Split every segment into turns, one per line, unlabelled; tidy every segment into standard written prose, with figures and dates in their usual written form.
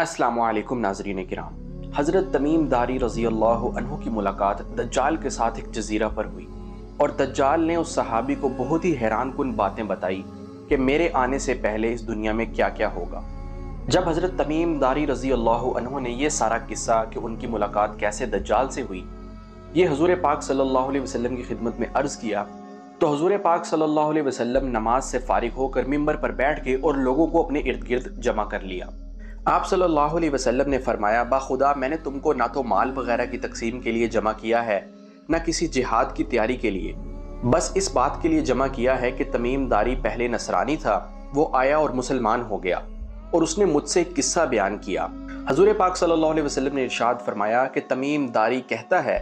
अस्सलाम वालेकुम नाज़रीन किराम। हज़रत तमीम दारी रज़ी अल्लाह अन्हु की मुलाकात दज्जाल के साथ एक जजीरा पर हुई और दज्जाल ने उस सहाबी को बहुत ही हैरान कुन बातें बताई कि मेरे आने से पहले इस दुनिया में क्या क्या होगा। जब हज़रत तमीम दारी रज़ी अल्लाह अन्हु ने यह सारा किस्सा कि उनकी मुलाकात कैसे दज्जाल से हुई ये हुज़ूर पाक सल्लल्लाहु अलैहि वसल्लम की खिदमत में अर्ज़ किया तो हुज़ूर पाक सल्लल्लाहु अलैहि वसल्लम नमाज से फारिग होकर मिंबर पर बैठ के और लोगों को अपने इर्द गिर्द जमा कर लिया। आप सल्लल्लाहु अलैहि वसल्लम ने फरमाया, बाखुदा मैंने तुमको ना तो माल वगैरह की तकसीम के लिए जमा किया है ना किसी जिहाद की तैयारी के लिए, बस इस बात के लिए जमा किया है कि तमीम दारी पहले नसरानी था, वो आया और मुसलमान हो गया और उसने मुझसे एक किस्सा बयान किया। हुज़ूर पाक सल्लल्लाहु अलैहि वसल्लम ने इरशाद फरमाया कि तमीम दारी कहता है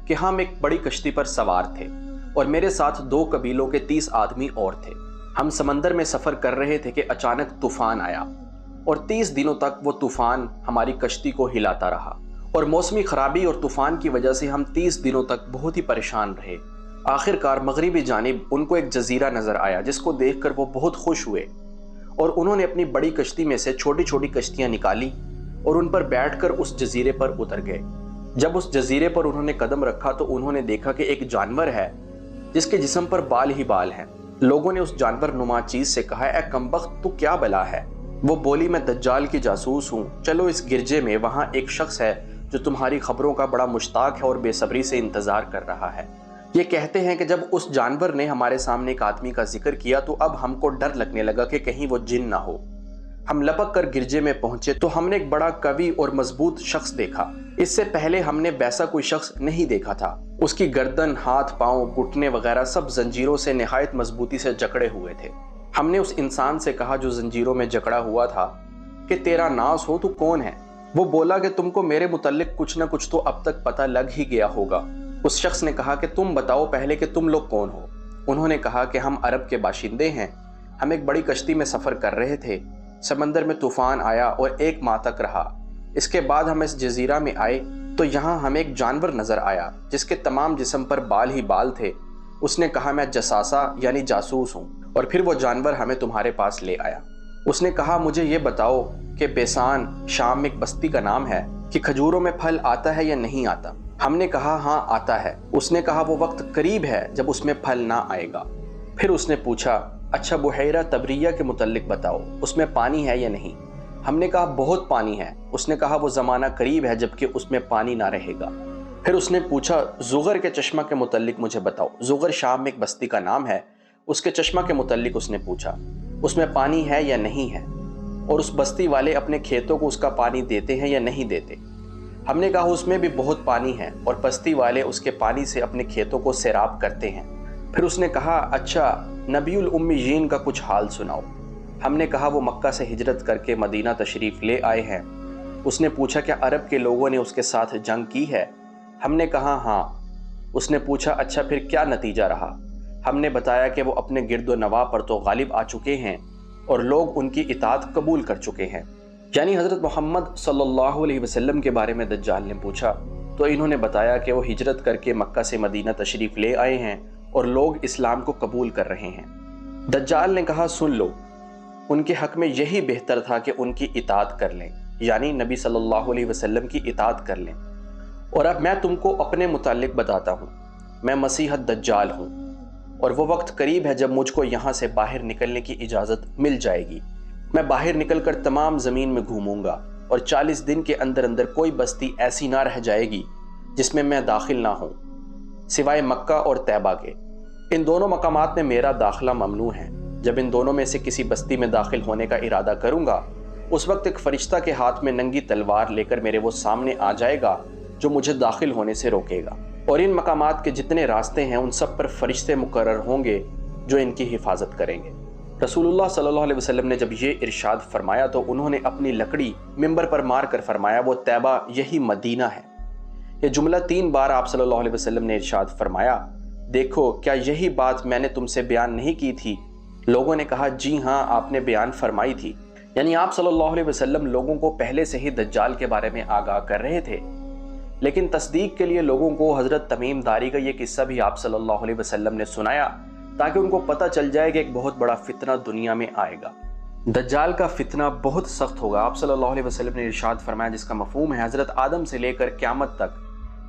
कि हम एक बड़ी कश्ती पर सवार थे और मेरे साथ 2 कबीलों के 30 आदमी और थे। हम समंदर में सफ़र कर रहे थे कि अचानक तूफ़ान आया और 30 दिनों तक वो तूफ़ान हमारी कश्ती को हिलाता रहा और मौसमी ख़राबी और तूफ़ान की वजह से हम 30 दिनों तक बहुत ही परेशान रहे। आखिरकार मगरिबी जानिब उनको एक जजीरा नज़र आया जिसको देखकर वो बहुत खुश हुए और उन्होंने अपनी बड़ी कश्ती में से छोटी छोटी कश्तियाँ निकाली और उन पर बैठकर उस जजीरे पर उतर गए। जब उस जजीरे पर उन्होंने कदम रखा तो उन्होंने देखा कि एक जानवर है जिसके जिस्म पर बाल ही बाल हैं। लोगों ने उस जानवर नुमा चीज़ से कहा, ए कमबख्त तू क्या बला है? वो बोली, मैं दज्जाल की जासूस हूँ, चलो इस गिरजे में वहाँ एक शख्स है जो तुम्हारी खबरों का बड़ा मुश्ताक है और बेसब्री से इंतज़ार कर रहा है। ये कहते हैं कि जब उस जानवर ने हमारे सामने एक आदमी का जिक्र किया तो अब हमको डर लगने लगा कि कहीं वो जिन ना हो। हम लपक कर गिरजे में पहुंचे तो हमने एक बड़ा कवि और मजबूत शख्स देखा। इससे पहले हमने वैसा कोई शख्स नहीं देखा था। उसकी गर्दन, हाथ, पांव, घुटने वगैरह सब जंजीरों से निहायत मजबूती से जकड़े हुए थे। हमने उस इंसान से कहा जो जंजीरों में जकड़ा हुआ था कि तेरा नास हो, तू कौन है? वो बोला कि तुमको मेरे मुतल्लिक कुछ न कुछ तो अब तक पता लग ही गया होगा। उस शख्स ने कहा कि तुम बताओ पहले कि तुम लोग कौन हो। उन्होंने कहा कि हम अरब के बाशिंदे हैं, हम एक बड़ी कश्ती में सफ़र कर रहे थे, समंदर में तूफ़ान आया और 1 माह तक रहा। इसके बाद हम इस जजीरा में आए तो यहाँ हमें एक जानवर नज़र आया जिसके तमाम जिस्म पर बाल ही बाल थे। उसने कहा, मैं जसासा यानी जासूस हूँ, और फिर वो जानवर हमें तुम्हारे पास ले आया। उसने कहा, मुझे ये बताओ कि बेसान शाम में एक बस्ती का नाम है कि खजूरों में फल आता है या नहीं आता? हमने कहा, हाँ आता है। उसने कहा, वो वक्त करीब है जब उसमें फल ना आएगा। फिर उसने पूछा, अच्छा बुहैरा तबरिया के मुतल्लिक बताओ, उसमें पानी है या नहीं? हमने कहा, बहुत पानी है। उसने कहा, वो ज़माना करीब है जबकि उसमें पानी ना रहेगा। फिर उसने पूछा, ज़ुगर के चश्मा के मुतल्लिक मुझे बताओ। ज़ुगर शाम में एक बस्ती का नाम है, उसके चश्मा के मुतल्लिक उसने पूछा, उसमें पानी है या नहीं है, और उस बस्ती वाले अपने खेतों को उसका पानी देते हैं या नहीं देते? हमने कहा, उसमें भी बहुत पानी है और बस्ती वाले उसके पानी से अपने खेतों को सैराब करते हैं। फिर उसने कहा, अच्छा नबीउल उम्मीयीन का कुछ हाल सुनाओ। हमने कहा, वो मक्का से हिजरत करके मदीना तशरीफ़ ले आए हैं। उसने पूछा, क्या अरब के लोगों ने उसके साथ जंग की है? हमने कहा, हाँ। उसने पूछा, अच्छा फिर क्या नतीजा रहा? हमने बताया कि वो अपने गिरदो नवा पर तो गालिब आ चुके हैं और लोग उनकी इताअत कबूल कर चुके हैं। यानी हज़रत मोहम्मद सल्लल्लाहु अलैहि वसल्लम के बारे में दज्जाल ने पूछा तो इन्होंने बताया कि वो हिजरत करके मक्का से मदीना तशरीफ़ ले आए हैं और लोग इस्लाम को कबूल कर रहे हैं। दज्जाल ने कहा, सुन लो, उनके हक़ में यही बेहतर था कि उनकी इताअत कर लें, यानी नबी सल्लल्लाहु अलैहि वसल्लम की इताअत कर लें। और अब मैं तुमको अपने मुतालिक बताता हूँ, मैं मसीह दज्जाल हूँ और वो वक्त करीब है जब मुझको यहाँ से बाहर निकलने की इजाज़त मिल जाएगी। मैं बाहर निकलकर तमाम ज़मीन में घूमूंगा और 40 दिन के अंदर अंदर कोई बस्ती ऐसी ना रह जाएगी जिसमें मैं दाखिल ना हूँ, सिवाय मक्का और तैबा के। इन दोनों मकामात में मेरा दाखिला ममनू है। जब इन दोनों में से किसी बस्ती में दाखिल होने का इरादा करूँगा, उस वक्त एक फ़रिश्ता के हाथ में नंगी तलवार लेकर मेरे वो सामने आ जाएगा जो मुझे दाखिल होने से रोकेगा। और इन मकामात के जितने रास्ते हैं उन सब पर फ़रिश्ते मुकर्रर होंगे जो इनकी हिफाजत करेंगे। रसूलुल्लाह सल्लल्लाहु अलैहि वसल्लम ने जब ये इरशाद फरमाया तो उन्होंने अपनी लकड़ी मिंबर पर मार कर फरमाया, वो तैबा यही मदीना है। ये जुमला 3 बार आप सल्लल्लाहु अलैहि वसल्लम ने इरशाद फरमाया, देखो क्या यही बात मैंने तुमसे बयान नहीं की थी? लोगों ने कहा, जी हाँ आपने बयान फरमाई थी। यानी आप सल्लल्लाहु अलैहि वसल्लम लोगों को पहले से ही दज्जाल के बारे में आगाह कर रहे थे, लेकिन तस्दीक के लिए लोगों को हज़रत तमीम दारी का ये किस्सा भी आप सल्लल्लाहु अलैहि वसल्लम ने सुनाया ताकि उनको पता चल जाए कि एक बहुत बड़ा फितना दुनिया में आएगा। दज्जाल का फितना बहुत सख्त होगा। आप सल्लल्लाहु अलैहि वसल्लम ने इरशाद फरमाया, जिसका मफहूम है हज़रत आदम से लेकर क़यामत तक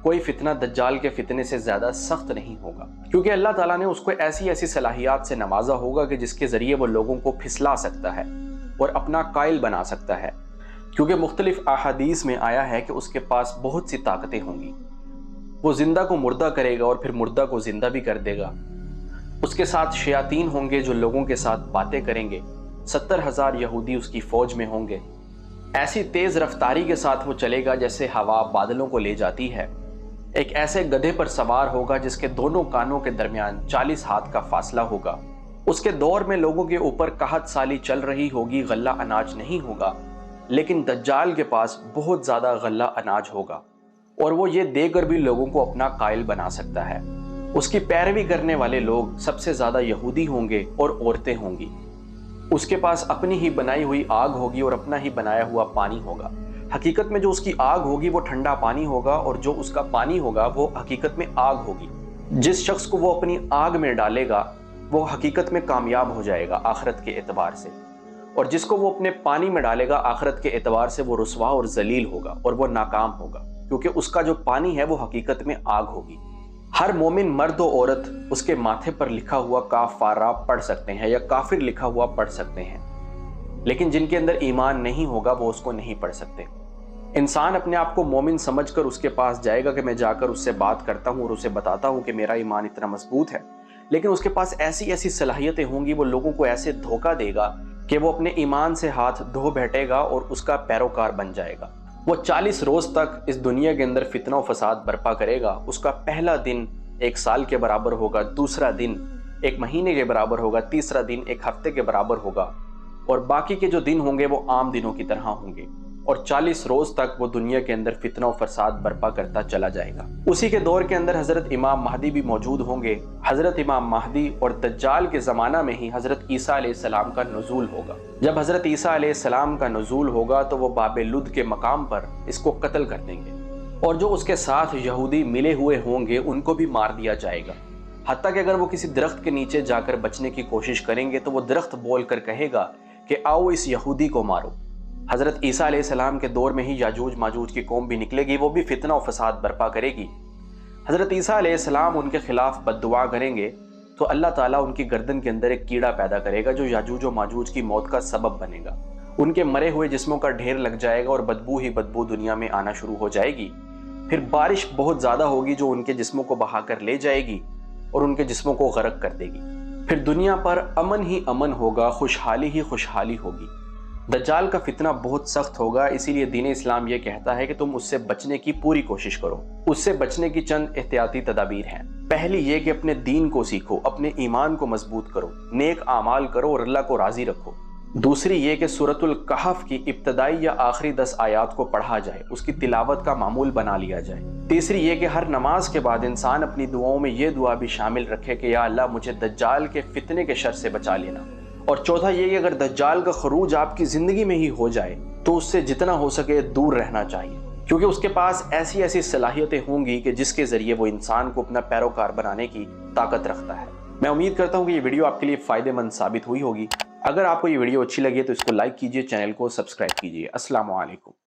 कोई फितना दज्जाल के फितने से ज़्यादा सख्त नहीं होगा, क्योंकि अल्लाह ताला ने उसको ऐसी ऐसी सलाहियात से नवाजा होगा कि जिसके ज़रिए वो लोगों को फिसला सकता है और अपना कायल बना सकता है। क्योंकि मुख्तलिफ अहादीस में आया है कि उसके पास बहुत सी ताकतें होंगी। वो जिंदा को मुर्दा करेगा और फिर मुर्दा को जिंदा भी कर देगा। उसके साथ शयातीन होंगे जो लोगों के साथ बातें करेंगे। 70,000 यहूदी उसकी फौज में होंगे। ऐसी तेज रफ्तारी के साथ वो चलेगा जैसे हवा बादलों को ले जाती है। एक ऐसे गधे पर सवार होगा जिसके दोनों कानों के दरमियान 40 हाथ का फासला होगा। उसके दौर में लोगों के ऊपर कहत साली चल रही होगी, गल्ला अनाज नहीं होगा, लेकिन दज्जाल के पास बहुत ज्यादा गल्ला अनाज होगा और वो ये देकर भी लोगों को अपना कायल बना सकता है। उसकी पैरवी करने वाले लोग सबसे ज्यादा यहूदी होंगे और औरतें होंगी। उसके पास अपनी ही बनाई हुई आग होगी और अपना ही बनाया हुआ पानी होगा। हकीकत में जो उसकी आग होगी वो ठंडा पानी होगा और जो उसका पानी होगा वो हकीकत में आग होगी। जिस शख्स को वो अपनी आग में डालेगा वो हकीकत में कामयाब हो जाएगा आखिरत के एतबार से, और जिसको वो अपने पानी में डालेगा आखिरत के एतबार से वो रुसवा और जलील होगा और वो नाकाम होगा, क्योंकि उसका जो पानी है वो हकीकत में आग होगी। हर मोमिन मर्द और औरत उसके माथे पर लिखा हुआ काफारा पढ़ सकते हैं या काफिर लिखा हुआ पढ़ सकते हैं, लेकिन जिनके अंदर ईमान नहीं होगा वो उसको नहीं पढ़ सकते। इंसान अपने आप को मोमिन समझकर उसके पास जाएगा कि मैं जाकर उससे बात करता हूँ और उसे बताता हूँ कि मेरा ईमान इतना मजबूत है, लेकिन उसके पास ऐसी ऐसी सलाहियतें होंगी, वो लोगों को ऐसे धोखा देगा कि वो अपने ईमान से हाथ धो बैठेगा और उसका पैरोकार बन जाएगा। वो 40 रोज तक इस दुनिया के अंदर फितना और फसाद बर्पा करेगा। उसका पहला दिन 1 साल के बराबर होगा, दूसरा दिन 1 महीने के बराबर होगा, तीसरा दिन 1 हफ्ते के बराबर होगा और बाकी के जो दिन होंगे वो आम दिनों की तरह होंगे। और 40 रोज तक वो दुनिया के अंदर फितना और फसाद बर्पा करता चला जाएगा। उसी के दौर के अंदर हजरत इमाम महदी भी मौजूद होंगे। हजरत इमाम महदी और दज्जाल के ज़माना में ही हजरत ईसा अलैहिस्सलाम का नुज़ूल होगा। जब हजरत ईसा अलैहिस्सलाम का नुज़ूल होगा तो वो बाबे लुद के मकाम पर इसको कत्ल कर देंगे और जो उसके साथ यहूदी मिले हुए होंगे उनको भी मार दिया जाएगा। हत्ता कि अगर वो किसी दरख्त के नीचे जाकर बचने की कोशिश करेंगे तो वो दरख्त बोल कर कहेगा कि आओ इस यहूदी को मारो। हज़रत ईसा अलैहिस्सलाम के दौर में ही याजूज माजूज की कौम भी निकलेगी, वो भी फितना और फसाद बर्पा करेगी। हज़रत ईसा अलैहिस्सलाम उनके खिलाफ बद्दुआ करेंगे तो अल्लाह ताला उनकी गर्दन के अंदर एक कीड़ा पैदा करेगा जो याजूज और माजूज की मौत का सबब बनेगा। उनके मरे हुए जिस्मों का ढेर लग जाएगा और बदबू ही बदबू दुनिया में आना शुरू हो जाएगी। फिर बारिश बहुत ज़्यादा होगी जो उनके जिस्मों को बहा कर ले जाएगी और उनके जिस्मों को गर्क कर देगी। फिर दुनिया पर अमन ही अमन होगा, खुशहाली ही खुशहाली होगी। दज्जाल का फितना बहुत सख्त होगा, इसीलिए दीन इस्लाम ये कहता है कि तुम उससे बचने की पूरी कोशिश करो। उससे बचने की चंद एहतियाती तदाबीर हैं। पहली ये कि अपने दीन को सीखो, अपने ईमान को मजबूत करो, नेक आमाल करो और अल्लाह को राजी रखो। दूसरी ये कि सूरतुल कहफ की इब्तदाई या आखिरी 10 आयात को पढ़ा जाए, उसकी तिलावत का मामूल बना लिया जाए। तीसरी ये कि हर नमाज के बाद इंसान अपनी दुआओं में ये दुआ भी शामिल रखे कि या अल्लाह मुझे दज्जाल के फितने के शर से बचा लेना। और चौथा ये कि अगर दज्जाल का खरूज आपकी ज़िंदगी में ही हो जाए तो उससे जितना हो सके दूर रहना चाहिए, क्योंकि उसके पास ऐसी ऐसी सलाहियतें होंगी कि जिसके ज़रिए वो इंसान को अपना पैरोकार बनाने की ताकत रखता है। मैं उम्मीद करता हूँ कि ये वीडियो आपके लिए फ़ायदेमंद साबित हुई होगी। अगर आपको ये वीडियो अच्छी लगी तो इसको लाइक कीजिए, चैनल को सब्सक्राइब कीजिए। अस्सलाम वालेकुम।